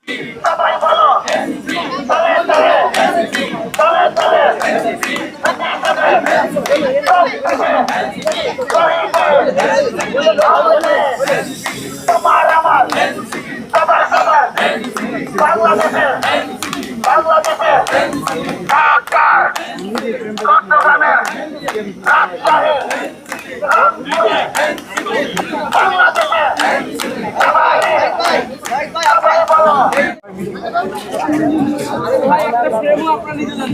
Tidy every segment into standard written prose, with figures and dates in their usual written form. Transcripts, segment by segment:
সবাই বলো তলে তলে তলে তলে তোমার আমার সবার সবার বাংলাদেশে ঢাকা চট্টগ্রামের রাজশাহী বাংলাদেশে সবাই বলো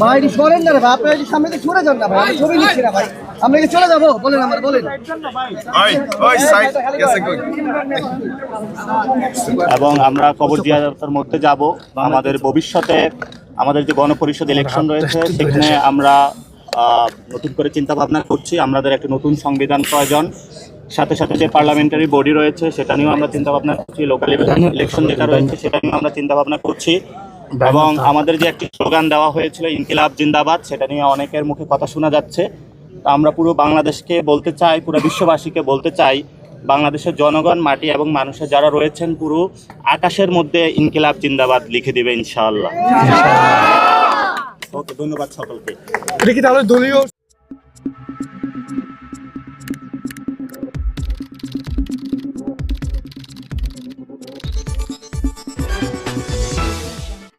ভাই সরেন না রে ভাই, আপনার সামনে থেকে সরে যান না ভাই, আমি ছবি নিচ্ছি না ভাই, আমরা কি চলে যাবো? বলেন আমার, বলেন। এবং আমরা কবর জিয়ারতের মধ্যে যাব। আমাদের ভবিষ্যতে আমাদের যে গণপরিষদ ইলেকশন রয়েছে সেখানে আমরা নতুন করে চিন্তা ভাবনা করছি। আমাদের একটা নতুন সংবিধান প্রয়োজন, সাথে সাথে যে পার্লামেন্টারি বডি রয়েছে সেটা নিয়েও আমরা চিন্তা ভাবনা করছি, লোকাল ইলেকশন যেটা রয়েছে সেটা নিয়েও আমরা চিন্তা ভাবনা করছি। এবং আমাদের যে একটি স্লোগান দেওয়া হয়েছিল ইনকিলাব জিন্দাবাদ, সেটা নিয়ে অনেকের মুখে কথা শোনা যাচ্ছে। তো আমরা পুরো বাংলাদেশকে বলতে চাই, পুরো বিশ্ববাসীকে বলতে চাই, বাংলাদেশের জনগণ, মাটি এবং মানুষের যারা রয়েছেন পুরো আকাশের মধ্যে ইনকিলাব জিন্দাবাদ লিখে দিবে ইনশাআল্লাহ। ওকে, ধন্যবাদ সকলকে।